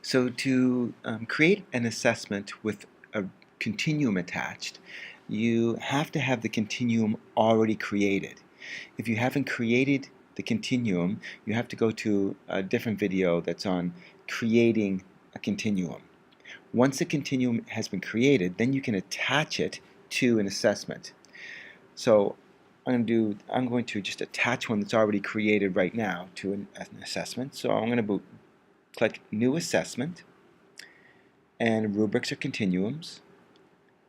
So to create an assessment with a continuum attached, you have to have the continuum already created. If you haven't created the continuum, you have to go to a different video that's on creating a continuum. Once a continuum has been created, then you can attach it to an assessment. So I'm going to just attach one that's already created right now to an assessment. So I'm going to click New Assessment, and rubrics or continuums.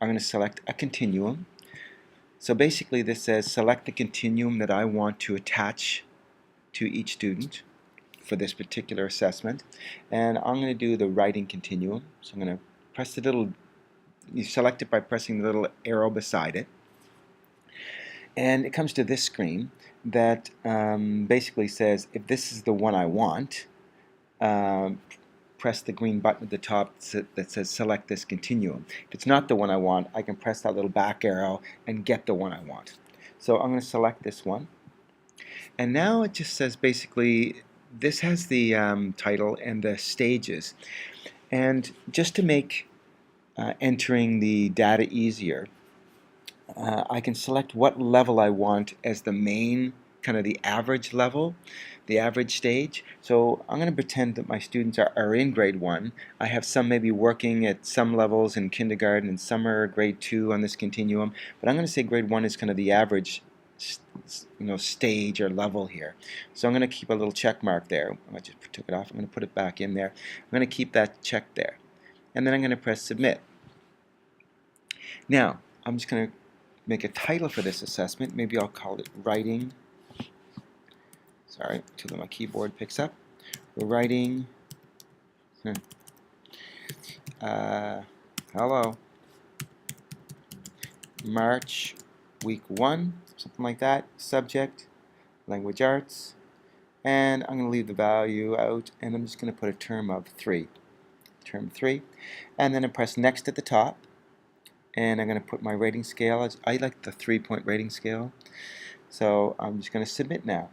I'm going to select a continuum. So basically this says select the continuum that I want to attach to each student for this particular assessment, and I'm going to do the writing continuum. So I'm going to press the little, you select it by pressing the little arrow beside it, and it comes to this screen that basically says if this is the one I want, press the green button at the top that says select this continuum. If it's not the one I want, I can press that little back arrow and get the one I want. So I'm going to select this one, and now it just says basically this has the title and the stages, and just to make entering the data easier, I can select what level I want as the main, kind of the average level, the average stage. So I'm going to pretend that my students are in grade 1. I have some maybe working at some levels in kindergarten and some are grade 2 on this continuum, but I'm going to say grade 1 is kind of the average stage or level here. So I'm going to keep a little check mark there. I just took it off. I'm going to put it back in there. I'm going to keep that check there. And then I'm going to press submit. Now, I'm just going to make a title for this assessment. Maybe I'll call it writing. Sorry, until my keyboard picks up. We're writing. Hello. March, week 1, something like that. Subject, language arts. And I'm going to leave the value out, and I'm just going to put a term of 3. Term 3. And then I press next at the top. And I'm going to put my rating scale. I like the 3-point rating scale. So I'm just going to submit now.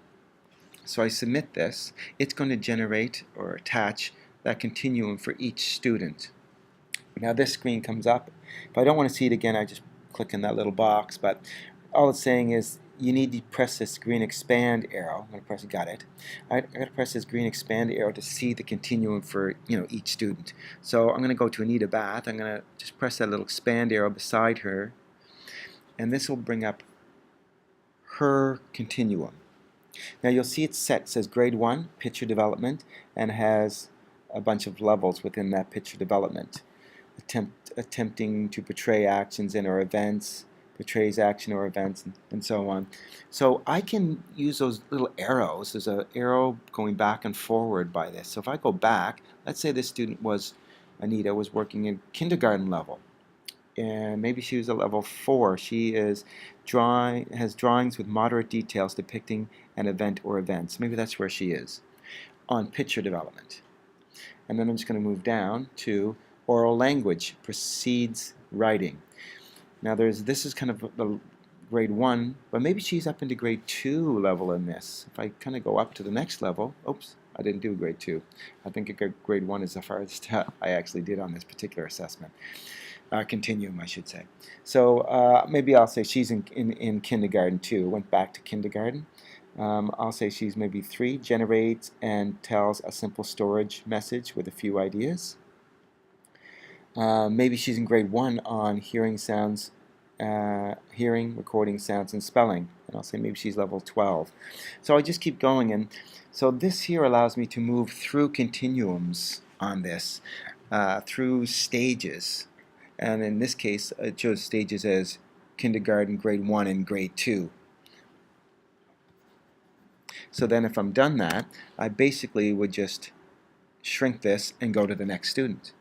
So I submit this. It's going to generate or attach that continuum for each student. Now this screen comes up. If I don't want to see it again, I just click in that little box. But all it's saying is you need to press this green expand arrow. I'm going to press got it. I got to press this green expand arrow to see the continuum for each student. So I'm going to go to Anita Bath. I'm going to just press that little expand arrow beside her, and this will bring up her continuum. Now you'll see it's set. It says grade 1 picture development and has a bunch of levels within that picture development. Attempting to portray actions and or events, portrays action or events, and so on. So I can use those little arrows. There's an arrow going back and forward by this. So if I go back, let's say this student was, Anita, was working in kindergarten level. And maybe she was a level 4. She has drawings with moderate details depicting an event or events. Maybe that's where she is on picture development. And then I'm just going to move down to oral language precedes writing. Now this is kind of the grade 1, but maybe she's up into grade 2 level in this. If I kind of go up to the next level, oops, I didn't do grade 2. I think grade 1 is the farthest I actually did on this particular assessment. Continuum, I should say. So maybe I'll say she's in kindergarten 2, went back to kindergarten. I'll say she's maybe 3, generates and tells a simple storage message with a few ideas. Maybe she's in grade 1 on hearing sounds, hearing, recording sounds, and spelling. And I'll say maybe she's level 12. So I just keep going, and so this here allows me to move through continuums on this, through stages. And in this case, it shows stages as kindergarten, grade 1, and grade 2. So then if I'm done that, I basically would just shrink this and go to the next student.